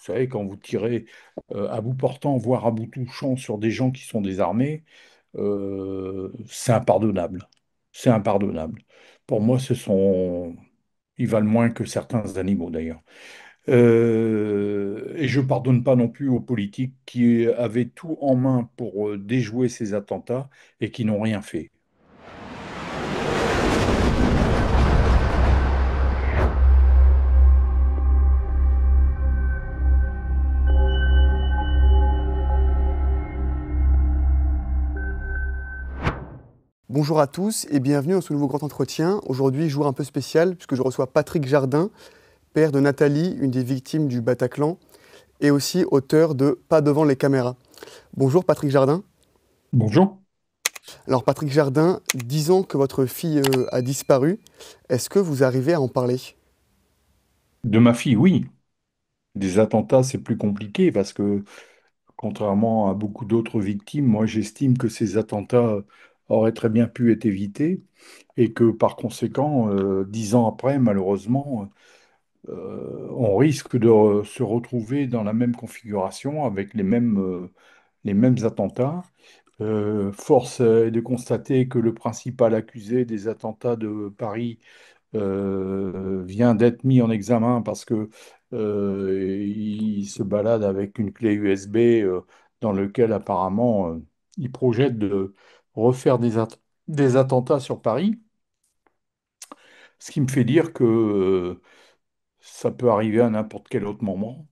savez, quand vous tirez à bout portant, voire à bout touchant sur des gens qui sont désarmés, c'est impardonnable. C'est impardonnable. Pour moi, ils valent moins que certains animaux d'ailleurs. Et je pardonne pas non plus aux politiques qui avaient tout en main pour déjouer ces attentats et qui n'ont rien fait. Bonjour à tous et bienvenue dans ce nouveau grand entretien. Aujourd'hui, jour un peu spécial puisque je reçois Patrick Jardin, père de Nathalie, une des victimes du Bataclan, et aussi auteur de Pas devant les caméras. Bonjour Patrick Jardin. Bonjour. Alors Patrick Jardin, 10 ans que votre fille a disparu. Est-ce que vous arrivez à en parler? De ma fille, oui. Des attentats, c'est plus compliqué parce que, contrairement à beaucoup d'autres victimes, moi j'estime que ces attentats auraient très bien pu être évités et que par conséquent, 10 ans après, malheureusement, on risque de se retrouver dans la même configuration avec les mêmes attentats. Force est de constater que le principal accusé des attentats de Paris vient d'être mis en examen parce que il se balade avec une clé USB dans lequel apparemment il projette de refaire des attentats sur Paris, ce qui me fait dire que ça peut arriver à n'importe quel autre moment.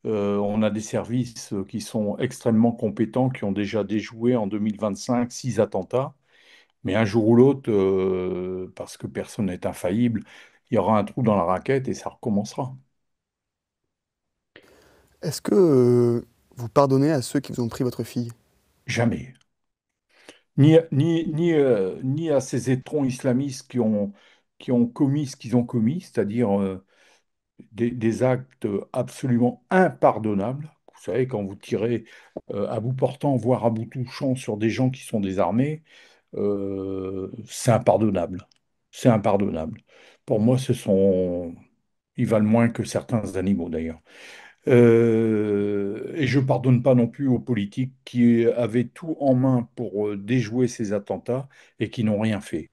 On a des services qui sont extrêmement compétents, qui ont déjà déjoué en 2025 6 attentats. Mais un jour ou l'autre, parce que personne n'est infaillible, il y aura un trou dans la raquette et ça recommencera. Est-ce que vous pardonnez à ceux qui vous ont pris votre fille? Jamais. Ni à ces étrons islamistes qui ont commis ce qu'ils ont commis, c'est-à-dire des actes absolument impardonnables. Vous savez, quand vous tirez à bout portant, voire à bout touchant sur des gens qui sont désarmés, c'est impardonnable. C'est impardonnable. Pour moi, ils valent moins que certains animaux d'ailleurs. Et je pardonne pas non plus aux politiques qui avaient tout en main pour déjouer ces attentats et qui n'ont rien fait.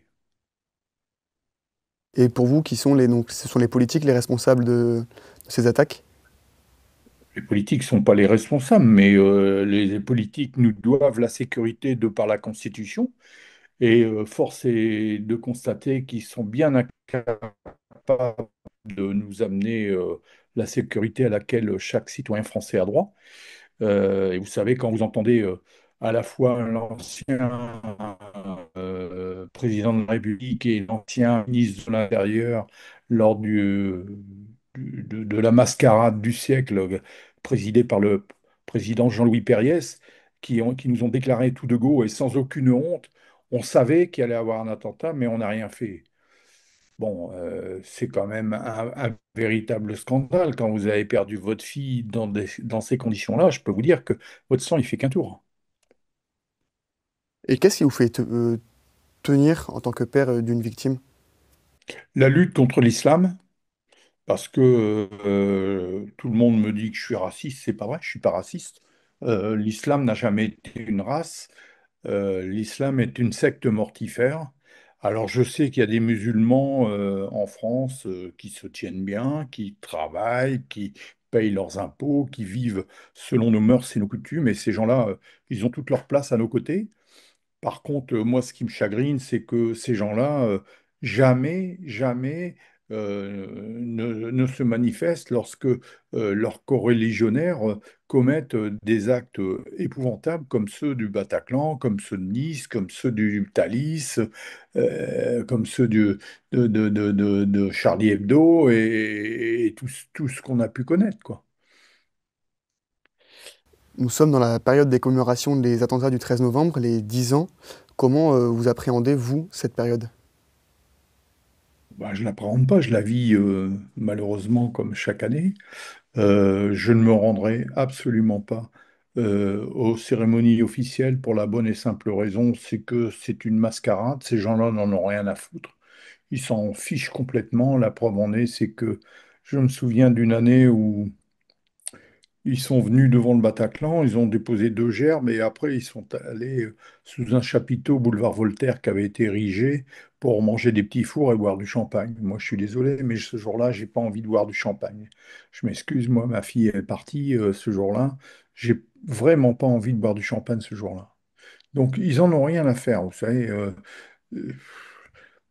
Et pour vous, donc, ce sont les politiques les responsables de ces attaques? Les politiques ne sont pas les responsables, mais les politiques nous doivent la sécurité de par la Constitution. Et force est de constater qu'ils sont bien incapables de nous amener la sécurité à laquelle chaque citoyen français a droit. Et vous savez, quand vous entendez à la fois l'ancien président de la République et l'ancien ministre de l'Intérieur lors de la mascarade du siècle présidée par le président Jean-Louis Périès, qui nous ont déclaré tout de go et sans aucune honte, on savait qu'il allait y avoir un attentat, mais on n'a rien fait. Bon, c'est quand même un véritable scandale. Quand vous avez perdu votre fille dans ces conditions-là, je peux vous dire que votre sang, il fait qu'un tour. Et qu'est-ce qui vous fait tenir en tant que père d'une victime? La lutte contre l'islam, parce que tout le monde me dit que je suis raciste, c'est pas vrai, je suis pas raciste. L'islam n'a jamais été une race. L'islam est une secte mortifère. Alors je sais qu'il y a des musulmans en France qui se tiennent bien, qui travaillent, qui payent leurs impôts, qui vivent selon nos mœurs et nos coutumes, et ces gens-là, ils ont toute leur place à nos côtés. Par contre, moi, ce qui me chagrine, c'est que ces gens-là, jamais ne se manifestent lorsque leurs coreligionnaires commettent des actes épouvantables comme ceux du Bataclan, comme ceux de Nice, comme ceux du Thalys, comme ceux de Charlie Hebdo et tout ce qu'on a pu connaître, quoi. Nous sommes dans la période des commémorations des attentats du 13 novembre, les 10 ans. Comment vous appréhendez, vous, cette période? Bah, je ne l'appréhende pas, je la vis malheureusement comme chaque année. Je ne me rendrai absolument pas aux cérémonies officielles pour la bonne et simple raison, c'est que c'est une mascarade. Ces gens-là n'en ont rien à foutre. Ils s'en fichent complètement. La preuve en est, c'est que je me souviens d'une année où Ils sont venus devant le Bataclan, ils ont déposé deux gerbes et après ils sont allés sous un chapiteau boulevard Voltaire qui avait été érigé pour manger des petits fours et boire du champagne. Moi, je suis désolé, mais ce jour-là, j'ai pas envie de boire du champagne. Je m'excuse, moi, ma fille est partie ce jour-là. J'ai vraiment pas envie de boire du champagne ce jour-là. Donc, ils en ont rien à faire, vous savez. Euh,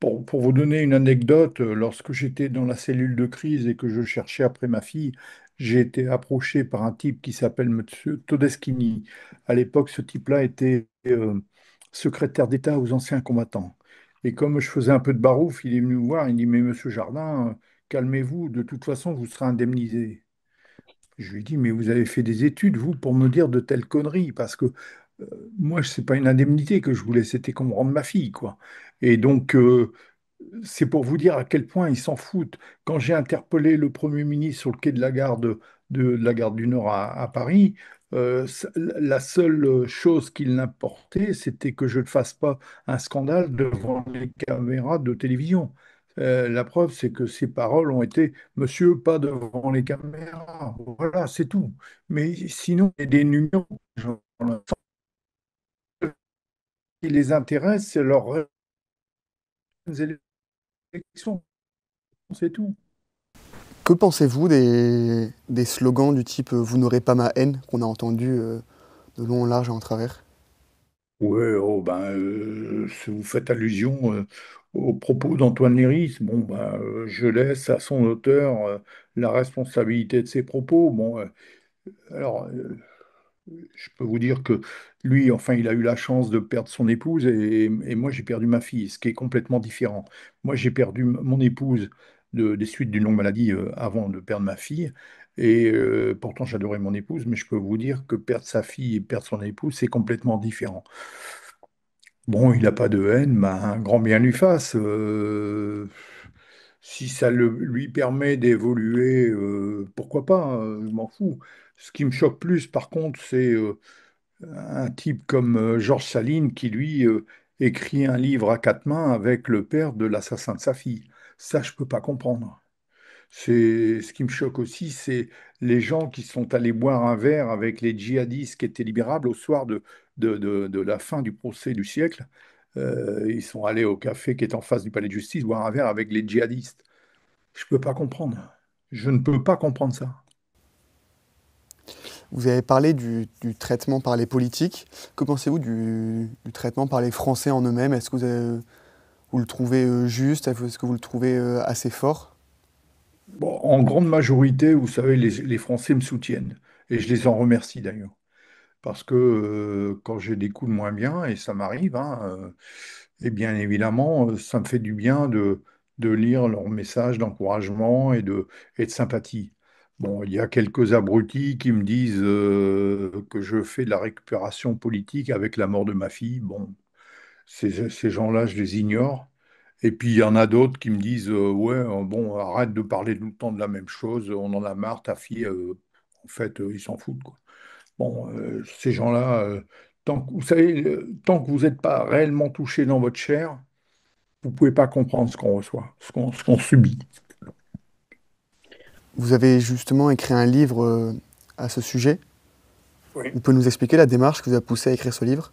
pour vous donner une anecdote, lorsque j'étais dans la cellule de crise et que je cherchais après ma fille, j'ai été approché par un type qui s'appelle Monsieur Todeschini. À l'époque, ce type-là était secrétaire d'État aux anciens combattants. Et comme je faisais un peu de barouf, il est venu me voir, il dit, mais Monsieur Jardin, calmez-vous, de toute façon, vous serez indemnisé. Je lui dis, mais vous avez fait des études, vous, pour me dire de telles conneries, parce que moi, c'est pas une indemnité que je voulais, c'était qu'on me rende ma fille, quoi. Et donc, c'est pour vous dire à quel point ils s'en foutent. Quand j'ai interpellé le Premier ministre sur le quai de la gare de la gare du Nord à Paris, la seule chose qu'il n'importait, c'était que je ne fasse pas un scandale devant les caméras de télévision. La preuve, c'est que ces paroles ont été Monsieur, pas devant les caméras. Voilà, c'est tout. Mais sinon, il y a des numéros. Ce qui les intéresse, c'est leurs élections, c'est tout. Que pensez-vous des slogans du type Vous n'aurez pas ma haine qu'on a entendu de long en large et en travers? Ouais, oh, ben, si vous faites allusion aux propos d'Antoine Léry, bon, ben, je laisse à son auteur la responsabilité de ses propos. Bon, alors, je peux vous dire que lui, enfin, il a eu la chance de perdre son épouse et moi, j'ai perdu ma fille, ce qui est complètement différent. Moi, j'ai perdu mon épouse des suites d'une longue maladie avant de perdre ma fille. Et pourtant, j'adorais mon épouse, mais je peux vous dire que perdre sa fille et perdre son épouse, c'est complètement différent. Bon, il n'a pas de haine, ben, un grand bien lui fasse. Si ça lui permet d'évoluer, pourquoi pas, hein, je m'en fous. Ce qui me choque plus, par contre, c'est un type comme Georges Saline qui, lui, écrit un livre à quatre mains avec le père de l'assassin de sa fille. Ça, je peux pas comprendre. C'est ce qui me choque aussi, c'est les gens qui sont allés boire un verre avec les djihadistes qui étaient libérables au soir de la fin du procès du siècle. Ils sont allés au café qui est en face du palais de justice boire un verre avec les djihadistes. Je peux pas comprendre. Je ne peux pas comprendre ça. Vous avez parlé du traitement par les politiques. Que pensez-vous du traitement par les Français en eux-mêmes? Est-ce que vous le trouvez juste? Est-ce que vous le trouvez assez fort? Bon, en grande majorité, vous savez, les Français me soutiennent et je les en remercie d'ailleurs. Parce que quand j'ai des coups de moins bien, et ça m'arrive, hein, et bien évidemment, ça me fait du bien de lire leurs messages d'encouragement et de sympathie. Bon, il y a quelques abrutis qui me disent que je fais de la récupération politique avec la mort de ma fille. Bon, ces gens-là, je les ignore. Et puis il y en a d'autres qui me disent ouais, bon, arrête de parler tout le temps de la même chose, on en a marre, ta fille, en fait, ils s'en foutent, quoi. Bon, ces gens-là, vous savez, tant que vous n'êtes pas réellement touché dans votre chair, vous ne pouvez pas comprendre ce qu'on reçoit, ce qu'on subit. Vous avez justement écrit un livre à ce sujet. Oui. Vous pouvez nous expliquer la démarche qui vous a poussé à écrire ce livre?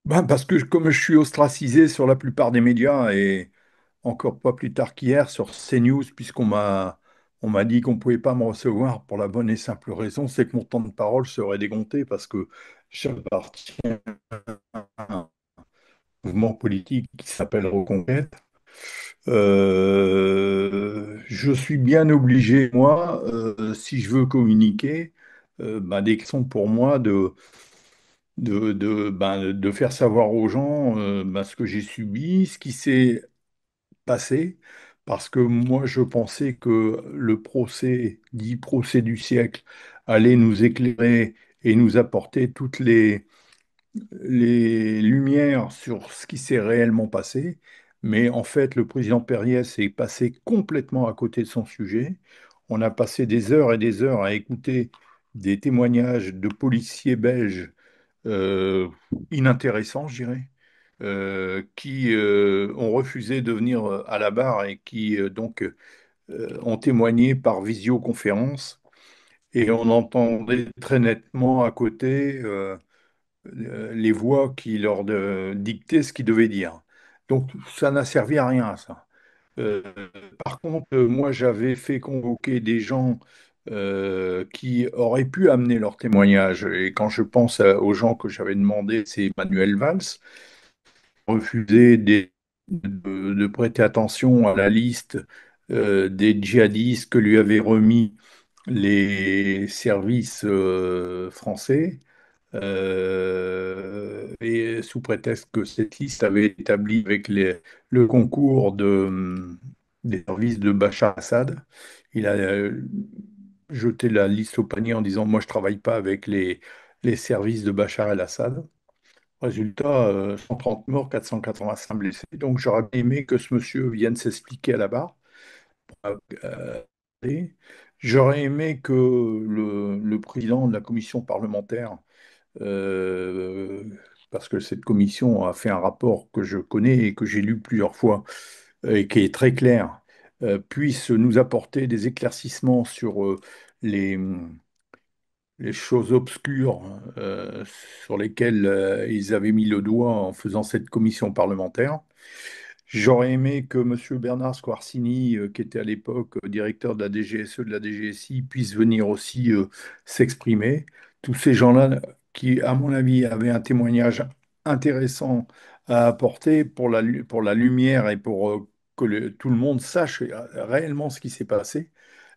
Ben, parce que comme je suis ostracisé sur la plupart des médias, et encore pas plus tard qu'hier sur CNews, puisqu'on m'a dit qu'on ne pouvait pas me recevoir pour la bonne et simple raison, c'est que mon temps de parole serait décompté parce que j'appartiens à un mouvement politique qui s'appelle Reconquête. Je suis bien obligé, moi, si je veux communiquer, des questions pour moi de faire savoir aux gens ce que j'ai subi, ce qui s'est passé, parce que moi, je pensais que le procès, dit procès du siècle, allait nous éclairer et nous apporter toutes les lumières sur ce qui s'est réellement passé, mais en fait, le président Périès est passé complètement à côté de son sujet. On a passé des heures et des heures à écouter des témoignages de policiers belges euh, inintéressants, je dirais, qui ont refusé de venir à la barre et qui ont témoigné par visioconférence. et on entendait très nettement à côté les voix qui leur dictaient ce qu'ils devaient dire. Donc ça n'a servi à rien, ça. Euh, Par contre, moi, j'avais fait convoquer des gens qui auraient pu amener leur témoignage. Et quand je pense aux gens que j'avais demandé, c'est Manuel Valls, refusé de prêter attention à la liste des djihadistes que lui avaient remis les services français. Et sous prétexte que cette liste avait été établie avec le concours des services de Bachar Assad, il a jeté la liste au panier en disant, moi je travaille pas avec les services de Bachar el-Assad. Résultat, 130 morts, 485 blessés. Donc j'aurais aimé que ce monsieur vienne s'expliquer à la barre. Euh, et J'aurais aimé que le président de la commission parlementaire, euh, parce que cette commission a fait un rapport que je connais et que j'ai lu plusieurs fois et qui est très clair, puisse nous apporter des éclaircissements sur les, les choses obscures sur lesquelles ils avaient mis le doigt en faisant cette commission parlementaire. J'aurais aimé que M. Bernard Squarcini, qui était à l'époque directeur de la DGSE, de la DGSI, puisse venir aussi s'exprimer. Tous ces gens-là qui, à mon avis, avaient un témoignage intéressant à apporter pour la lumière et pour que tout le monde sache réellement ce qui s'est passé.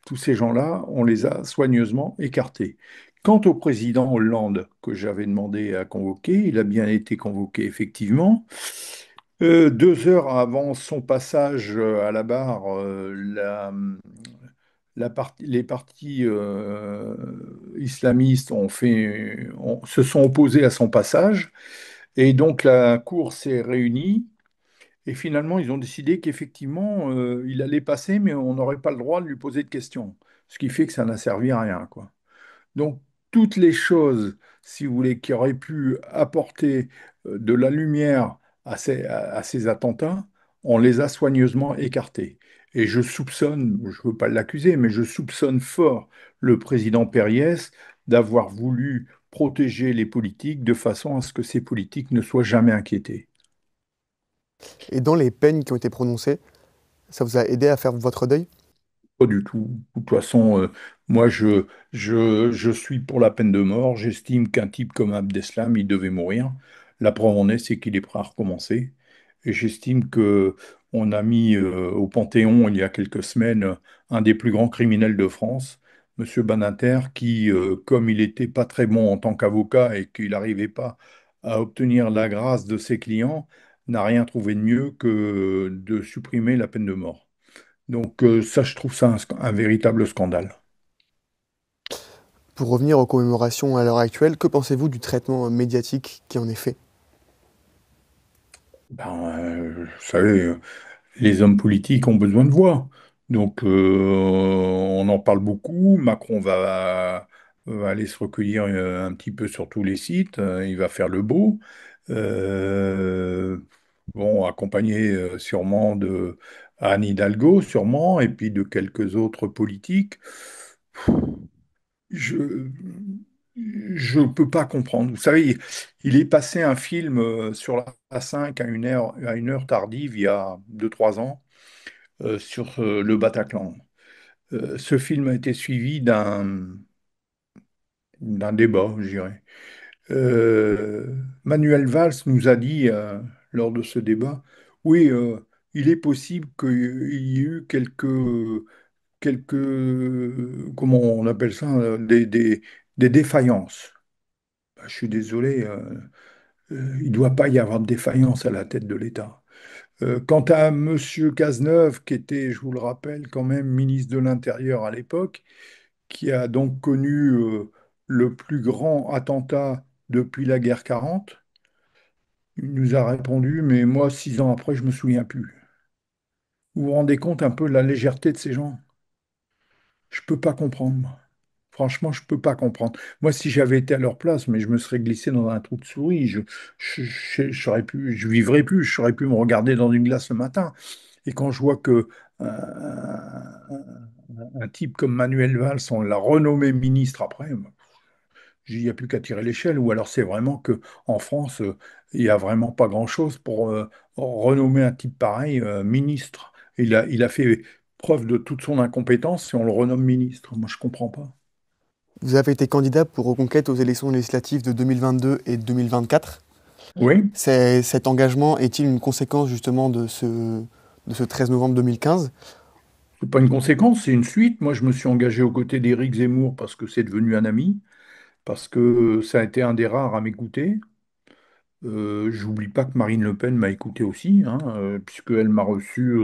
Tous ces gens-là, on les a soigneusement écartés. Quant au président Hollande, que j'avais demandé à convoquer, il a bien été convoqué effectivement. 2 heures avant son passage à la barre, les partis islamistes se sont opposés à son passage et donc la Cour s'est réunie et finalement ils ont décidé qu'effectivement il allait passer mais on n'aurait pas le droit de lui poser de questions, ce qui fait que ça n'a servi à rien, quoi. Donc, toutes les choses, si vous voulez, qui auraient pu apporter de la lumière à ces attentats, on les a soigneusement écartés. Et je soupçonne, je ne veux pas l'accuser, mais je soupçonne fort le président Péries d'avoir voulu protéger les politiques de façon à ce que ces politiques ne soient jamais inquiétés. Et dans les peines qui ont été prononcées, ça vous a aidé à faire votre deuil? Pas du tout. De toute façon, moi, je suis pour la peine de mort. J'estime qu'un type comme Abdeslam, il devait mourir. La preuve en est, c'est qu'il est prêt à recommencer. Et j'estime que on a mis au Panthéon, il y a quelques semaines, un des plus grands criminels de France, Monsieur Badinter, qui, comme il n'était pas très bon en tant qu'avocat et qu'il n'arrivait pas à obtenir la grâce de ses clients, n'a rien trouvé de mieux que de supprimer la peine de mort. Donc ça, je trouve ça un véritable scandale. Pour revenir aux commémorations à l'heure actuelle, que pensez-vous du traitement médiatique qui en est fait? Vous savez, les hommes politiques ont besoin de voix. Donc on en parle beaucoup. Macron va aller se recueillir un petit peu sur tous les sites. Il va faire le beau. Euh, bon, accompagné sûrement de Anne Hidalgo, sûrement, et puis de quelques autres politiques. Je je peux pas comprendre. Vous savez, il est passé un film sur la 5 à une heure tardive, il y a 2 3 ans, sur le Bataclan. Ce film a été suivi d'un débat, je dirais. Manuel Valls nous a dit lors de ce débat, oui, il est possible qu'il y ait eu comment on appelle ça, des défaillances. Bah, je suis désolé, il ne doit pas y avoir de défaillance à la tête de l'État. Quant à M. Cazeneuve, qui était, je vous le rappelle, quand même ministre de l'Intérieur à l'époque, qui a donc connu le plus grand attentat depuis la guerre 40, il nous a répondu, mais moi, 6 ans après, je me souviens plus. Vous vous rendez compte un peu de la légèreté de ces gens? Je peux pas comprendre, moi. Franchement, je peux pas comprendre. Moi, si j'avais été à leur place, mais je me serais glissé dans un trou de souris, je vivrais plus, je saurais plus me regarder dans une glace le matin. Et quand je vois que un type comme Manuel Valls, on l'a renommé ministre après. Il n'y a plus qu'à tirer l'échelle, ou alors c'est vraiment que en France, il n'y a vraiment pas grand-chose pour renommer un type pareil ministre. Il a fait preuve de toute son incompétence et on le renomme ministre. Moi, je comprends pas. Vous avez été candidat pour Reconquête aux élections législatives de 2022 et 2024. Oui, Cet engagement est-il une conséquence justement de ce 13 novembre 2015? c'est pas une conséquence, c'est une suite. Moi, je me suis engagé aux côtés d'Éric Zemmour parce que c'est devenu un ami, parce que ça a été un des rares à m'écouter. J'oublie pas que Marine Le Pen m'a écouté aussi, hein, puisqu'elle m'a reçu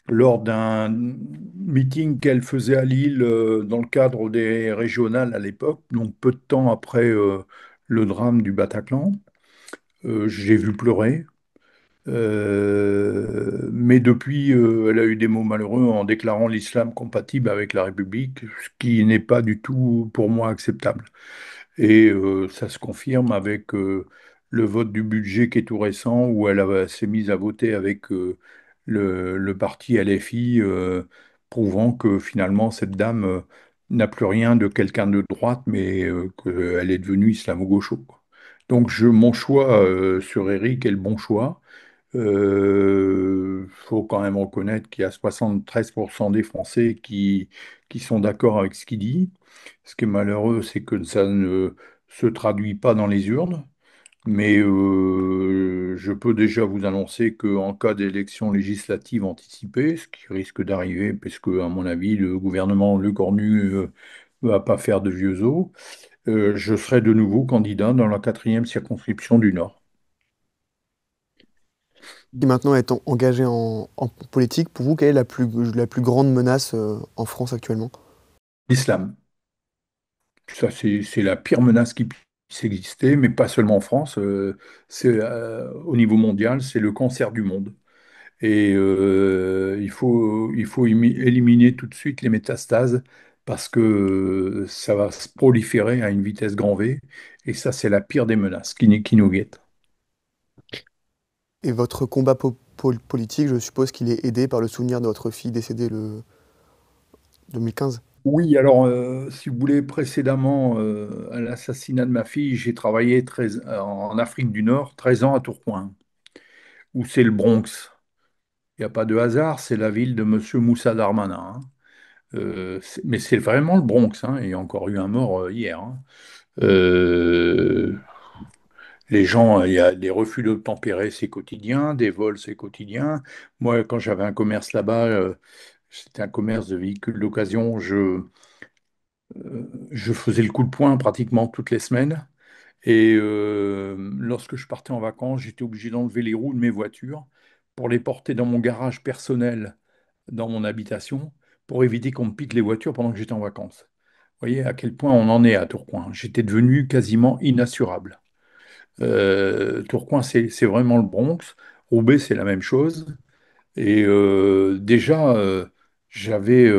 lors d'un meeting qu'elle faisait à Lille dans le cadre des régionales à l'époque, donc peu de temps après le drame du Bataclan. J'ai vu pleurer. Mais depuis, elle a eu des mots malheureux en déclarant l'islam compatible avec la République, ce qui n'est pas du tout pour moi acceptable. Et ça se confirme avec le vote du budget qui est tout récent, où s'est mise à voter avec le parti LFI, prouvant que finalement cette dame n'a plus rien de quelqu'un de droite, mais qu'elle est devenue islamo-gaucho, quoi. Donc mon choix sur Eric est le bon choix. Faut quand même reconnaître qu'il y a 73% des Français qui sont d'accord avec ce qu'il dit. Ce qui est malheureux, c'est que ça ne se traduit pas dans les urnes. Mais je peux déjà vous annoncer qu'en cas d'élection législative anticipée, ce qui risque d'arriver, parce que, à mon avis, le gouvernement Le Cornu va pas faire de vieux os, je serai de nouveau candidat dans la quatrième circonscription du Nord. Qui maintenant est engagé en politique, pour vous, quelle est la plus grande menace en France actuellement? L'islam. Ça, c'est la pire menace qui puisse exister, mais pas seulement en France. Au niveau mondial, c'est le cancer du monde. Et il faut éliminer tout de suite les métastases parce que ça va se proliférer à une vitesse grand V. Et ça, c'est la pire des menaces qui nous guette. Et votre combat politique, je suppose qu'il est aidé par le souvenir de votre fille décédée le 2015. Oui, alors, si vous voulez, précédemment à l'assassinat de ma fille, j'ai travaillé en Afrique du Nord, 13 ans à Tourcoing, où c'est le Bronx. Il n'y a pas de hasard, c'est la ville de Monsieur Moussa Darmanin, hein. Mais c'est vraiment le Bronx, hein. Il y a encore eu un mort hier, hein. Euh, les gens, il y a des refus d'obtempérer, c'est quotidien, des vols, c'est quotidien. Moi, quand j'avais un commerce là-bas, c'était un commerce de véhicules d'occasion, je faisais le coup de poing pratiquement toutes les semaines. Et lorsque je partais en vacances, j'étais obligé d'enlever les roues de mes voitures pour les porter dans mon garage personnel, dans mon habitation, pour éviter qu'on me pique les voitures pendant que j'étais en vacances. Vous voyez à quel point on en est à Tourcoing. J'étais devenu quasiment inassurable. Tourcoing, c'est vraiment le Bronx. Roubaix, c'est la même chose. Et déjà, j'avais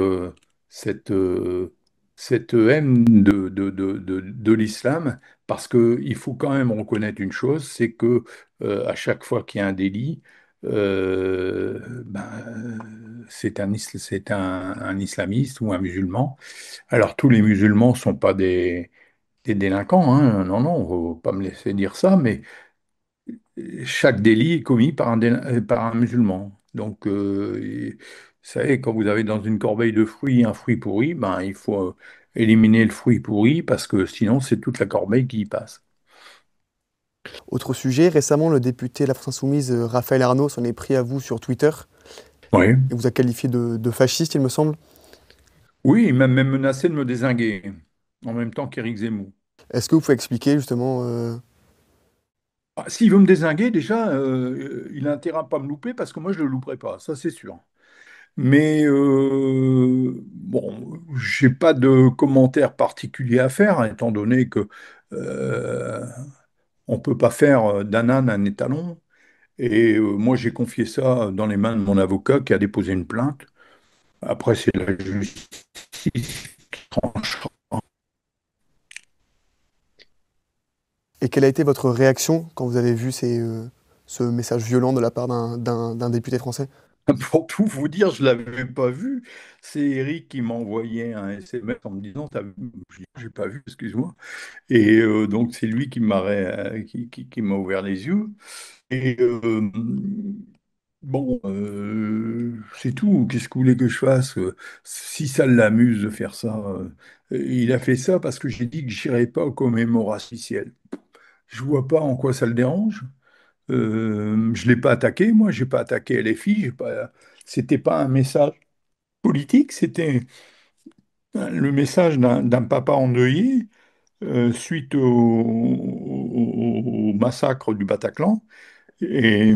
cette haine de l'islam parce qu'il faut quand même reconnaître une chose, c'est que à chaque fois qu'il y a un délit, c'est un islamiste ou un musulman. Alors tous les musulmans ne sont pas des délinquants, hein. Non, non, faut pas me laisser dire ça, mais chaque délit est commis par un musulman. Donc, vous savez, quand vous avez dans une corbeille de fruits un fruit pourri, ben, il faut éliminer le fruit pourri parce que sinon, c'est toute la corbeille qui y passe. Autre sujet, récemment, le député de la France Insoumise, Raphaël Arnaud, s'en est pris à vous sur Twitter Oui. et vous a qualifié de fasciste, il me semble. Oui, il m'a même menacé de me dézinguer en même temps qu'Éric Zemmour. Est-ce que vous pouvez expliquer justement Ah, s'il veut me dézinguer, déjà, il a intérêt à pas me louper parce que moi, je ne le louperai pas, ça c'est sûr. Mais bon, j'ai pas de commentaire particulier à faire, étant donné que euh, on peut pas faire d'un âne un étalon. Et moi, j'ai confié ça dans les mains de mon avocat qui a déposé une plainte. Après, c'est la justice qui tranchera. et quelle a été votre réaction quand vous avez vu ce message violent de la part d'un député français? Pour tout vous dire, je l'avais pas vu. C'est Eric qui m'a envoyé un SMS en me disant, t'as vu? Je dis, j'ai pas vu, excuse-moi. Et donc c'est lui qui m'a ouvert les yeux. Et bon, c'est tout. Qu'est-ce que vous voulez que je fasse? Si ça l'amuse de faire ça, il a fait ça parce que j'ai dit que j'irai pas aux commémorations officielles. Je vois pas en quoi ça le dérange. Je l'ai pas attaqué, moi, j'ai pas attaqué LFI, j'ai pas. C'était pas un message politique, c'était le message d'un papa endeuillé suite au massacre du Bataclan. Et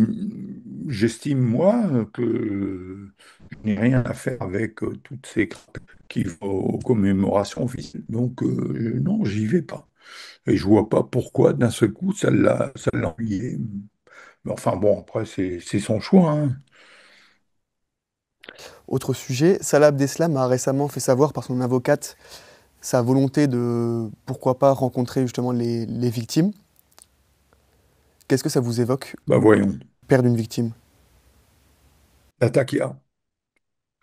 j'estime, moi, que je n'ai rien à faire avec toutes ces crapes qui vont aux commémorations officielles. Donc, non, j'y vais pas. Et je vois pas pourquoi, d'un seul coup, ça l'a ennuyé. Mais enfin, bon, après, c'est son choix, hein. Autre sujet, Salah Abdeslam a récemment fait savoir par son avocate sa volonté de, pourquoi pas, rencontrer justement les victimes. Qu'est-ce que ça vous évoque, Bah voyons. père d'une victime? La takia.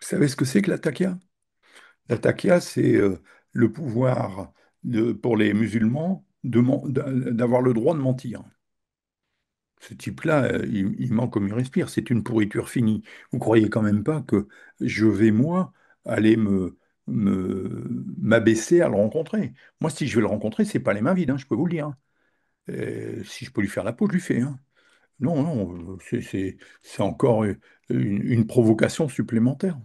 Vous savez ce que c'est que la takia? La takia, c'est le pouvoir pour les musulmans d'avoir le droit de mentir. Ce type-là, il ment comme il respire. C'est une pourriture finie. Vous croyez quand même pas que je vais, moi, aller m'abaisser à le rencontrer. Moi, si je vais le rencontrer, c'est pas les mains vides, hein, je peux vous le dire, hein. Si je peux lui faire la peau, je lui fais, hein. Non, non, c'est encore une provocation supplémentaire.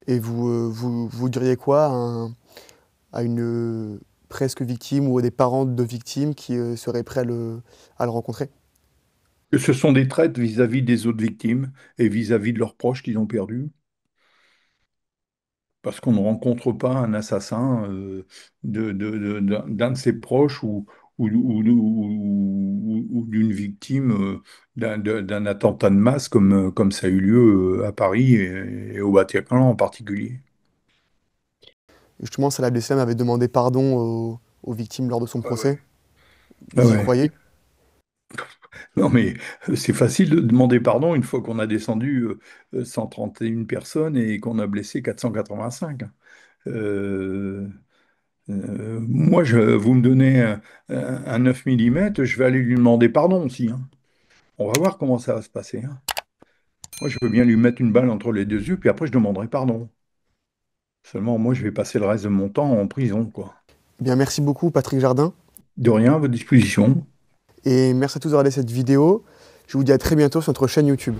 Et vous diriez quoi à une presque victime ou à des parents de victimes qui seraient prêts à le rencontrer? Que ce sont des traites vis-à-vis des autres victimes et vis-à-vis de leurs proches qu'ils ont perdus, parce qu'on ne rencontre pas un assassin d'un de ses proches ou d'une victime d'un attentat de masse comme ça a eu lieu à Paris et au Bataclan en particulier. Justement, Salah Abdeslam avait demandé pardon aux victimes lors de son Ah ouais. procès. Ah Vous y ouais. croyez? Non, mais c'est facile de demander pardon une fois qu'on a descendu 131 personnes et qu'on a blessé 485. Euh, Moi, vous me donnez un 9 mm, je vais aller lui demander pardon aussi, hein. On va voir comment ça va se passer, hein. Moi, je veux bien lui mettre une balle entre les deux yeux, puis après, je demanderai pardon. Seulement, moi, je vais passer le reste de mon temps en prison, quoi. Eh bien, merci beaucoup, Patrick Jardin. De rien, à votre disposition. Et merci à tous d'avoir regardé cette vidéo. Je vous dis à très bientôt sur notre chaîne YouTube.